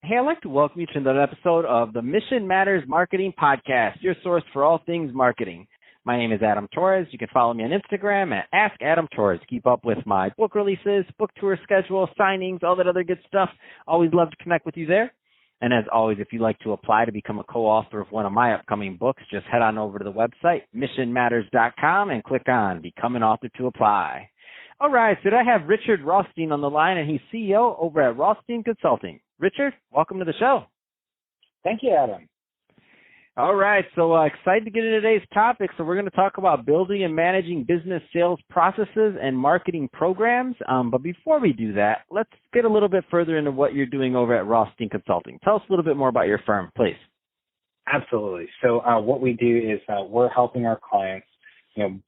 Hey, I'd like to welcome you to another episode of the Mission Matters Marketing Podcast, your source for all things marketing. My name is Adam Torres. You can follow me on Instagram at AskAdamTorres. Keep up with my book releases, book tour schedule, signings, all that other good stuff. Always love to connect with you there. And as always, if you'd like to apply to become a co-author of one of my upcoming books, just head on over to the website, missionmatters.com, and click on Become an Author to apply. All right, so I have Richard Rothstein on the line, and he's CEO over at Rothstein Consulting. Richard, welcome to the show. Thank you, Adam. All right, so excited to get into today's topic. So we're going to talk about building and managing business sales processes and marketing programs. But before we do that, let's get a little bit further into what you're doing over at Rothstein Consulting. Tell us a little bit more about your firm, please. Absolutely. So what we do is we're helping our clients,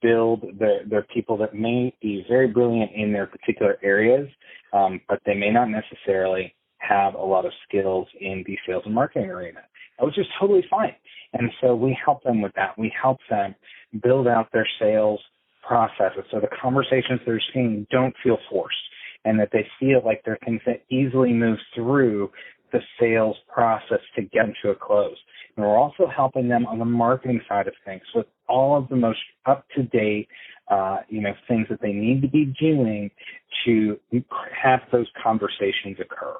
build their people that may be very brilliant in their particular areas, but they may not necessarily have a lot of skills in the sales and marketing arena, which is totally fine. And so we help them with that. We help them build out their sales processes so the conversations they're seeing don't feel forced and that they feel like they're things that easily move through the sales process to get them to a close. And we're also helping them on the marketing side of things with all of the most up-to-date, things that they need to be doing to have those conversations occur.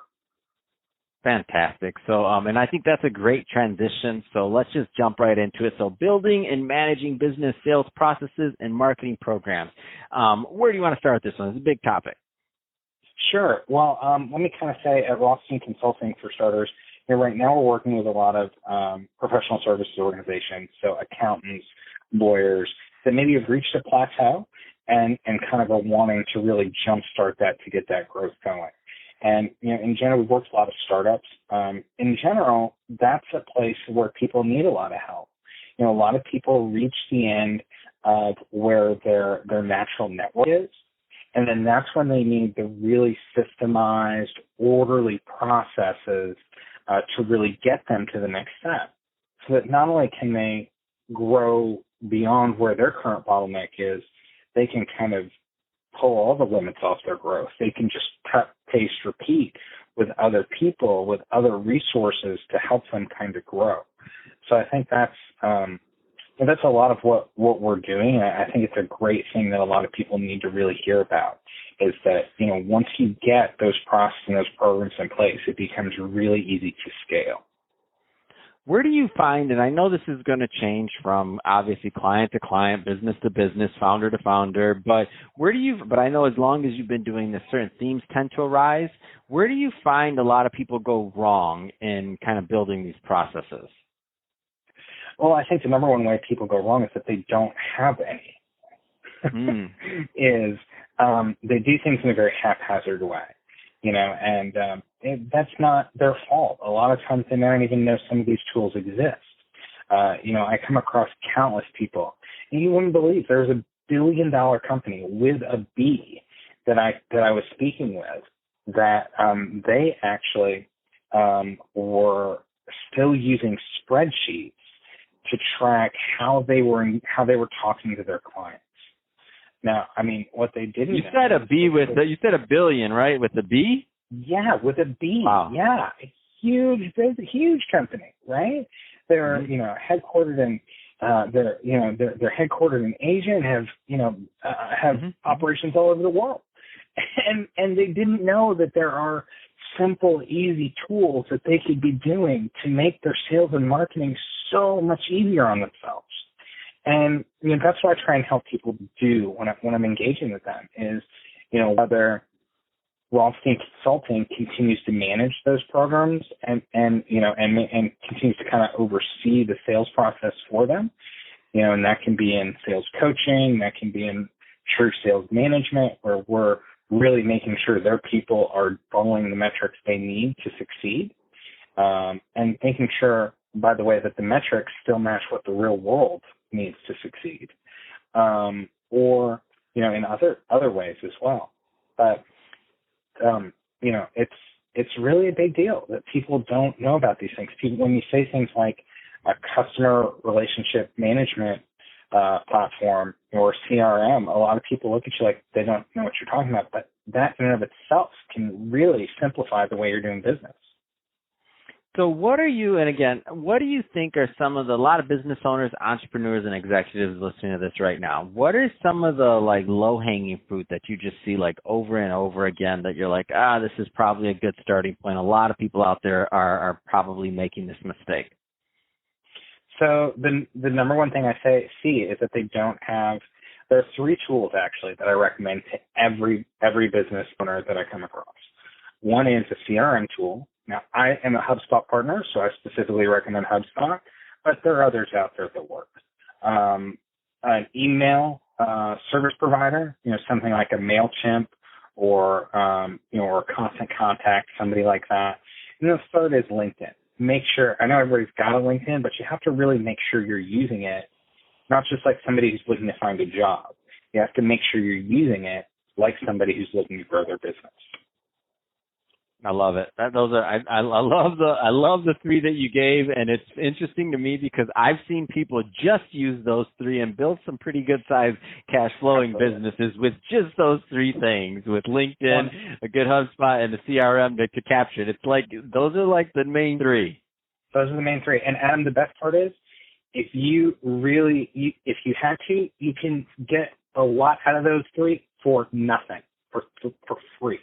Fantastic. So, and I think that's a great transition. So let's just jump right into it. So building and managing business sales processes and marketing programs. Where do you want to start this one? It's a big topic. Sure. Well, let me kind of say at Rothstein Consulting, for starters, right now we're working with a lot of professional services organizations, so accountants, lawyers, that maybe have reached a plateau and kind of are wanting to really jumpstart that to get that growth going. And, in general, we've worked with a lot of startups. In general, that's a place where people need a lot of help. A lot of people reach the end of where their natural network is, and then that's when they need the really systemized, orderly processes to really get them to the next step, so that not only can they grow beyond where their current bottleneck is, they can kind of pull all the limits off their growth. They can just cut, paste, repeat with other people, with other resources to help them kind of grow. So I think that's a lot of what we're doing. I think it's a great thing that a lot of people need to really hear about, is that, once you get those processes and those programs in place, it becomes really easy to scale. Where do you find, and I know this is going to change from obviously client to client, business to business, founder to founder, but I know as long as you've been doing this, certain themes tend to arise. Where do you find a lot of people go wrong in kind of building these processes? Well, I think the number one way people go wrong is that they don't have any. They do things in a very haphazard way, and that's not their fault. A lot of times they don't even know some of these tools exist. I come across countless people, and you wouldn't believe there's $1 billion company with a B that I was speaking with that they actually were still using spreadsheets to track how they were talking to their clients. Now, what they didn't. You said a B you said $1 billion, right? With a B? Yeah, with a B. Wow. Yeah, it's a huge company, right? They're headquartered in they're headquartered in Asia and have operations all over the world, and they didn't know that there are simple, easy tools that they could be doing to make their sales and marketing so much easier on themselves. And that's what I try and help people do when I'm engaging with them is, whether Rothstein Consulting continues to manage those programs and continues to kind of oversee the sales process for them, and that can be in sales coaching, that can be in true sales management, where we're really making sure their people are following the metrics they need to succeed, and making sure, by the way, that the metrics still match what the real world needs to succeed, or in other ways as well. But it's really a big deal that people don't know about these things. When you say things like a customer relationship management platform or CRM, a lot of people look at you like they don't know what you're talking about. But that in and of itself can really simplify the way you're doing business. So what are you, and again, what do you think are some of a lot of business owners, entrepreneurs, and executives listening to this right now? What are some of the like low-hanging fruit that you just see like over and over again that you're like, this is probably a good starting point. A lot of people out there are probably making this mistake. So the number one thing I see is that they don't have. There are 3 tools actually that I recommend to every business owner that I come across. One is a CRM tool. Now, I am a HubSpot partner, so I specifically recommend HubSpot, but there are others out there that work. An email service provider, something like a MailChimp or or Constant Contact, somebody like that. And the third is LinkedIn. Make sure, I know everybody's got a LinkedIn, but you have to really make sure you're using it, not just like somebody who's looking to find a job. You have to make sure you're using it like somebody who's looking to grow their business. I love it. Those are I love the 3 that you gave, and it's interesting to me because I've seen people just use those 3 and build some pretty good sized cash flowing businesses with just those 3 things, with LinkedIn, a good HubSpot, and the CRM to capture it. It's like those are like the main 3. Those are the main 3. And Adam, the best part is, if you had to, you can get a lot out of those 3 for nothing, for free.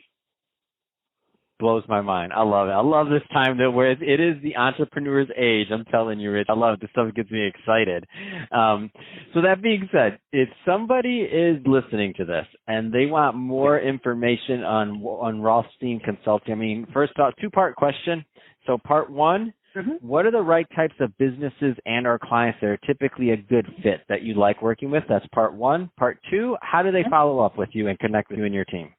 Blows my mind. I love it. I love this time where it is the entrepreneur's age. I'm telling you, Rich. I love it. This stuff gets me excited. So that being said, if somebody is listening to this and they want more information on Rothstein Consulting, I mean, first off, 2-part question. So part 1, what are the right types of businesses and our clients that are typically a good fit that you like working with? That's part 1. Part 2, how do they follow up with you and connect with you and your team?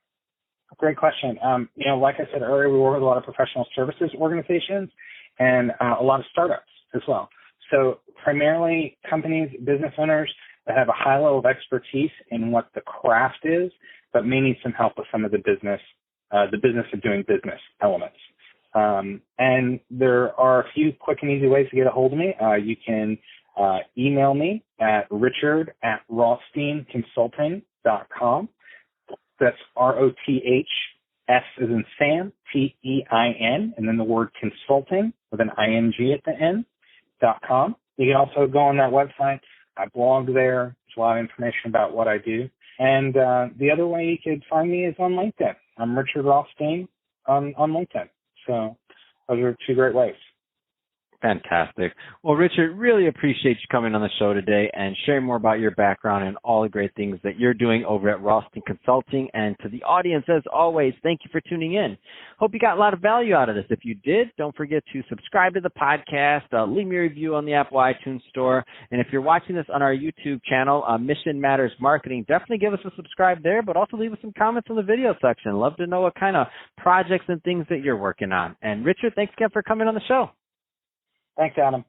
Great question. Like I said earlier, we work with a lot of professional services organizations and a lot of startups as well. So primarily companies, business owners that have a high level of expertise in what the craft is, but may need some help with some of the business of doing business elements. And there are a few quick and easy ways to get a hold of me. You can email me at richard@rothsteinconsulting.com. That's ROTH, S as in Sam, TEIN, and then the word consulting with an ING at the end, .com. You can also go on that website. I blog there. There's a lot of information about what I do. And the other way you could find me is on LinkedIn. I'm Richard Rothstein on LinkedIn. So those are 2 great ways. Fantastic. Well, Richard, really appreciate you coming on the show today and sharing more about your background and all the great things that you're doing over at Rothstein Consulting. And to the audience, as always, thank you for tuning in. Hope you got a lot of value out of this. If you did, don't forget to subscribe to the podcast, leave me a review on the Apple iTunes Store. And if you're watching this on our YouTube channel, Mission Matters Marketing, definitely give us a subscribe there, but also leave us some comments in the video section. Love to know what kind of projects and things that you're working on. And Richard, thanks again for coming on the show. Thanks, Adam.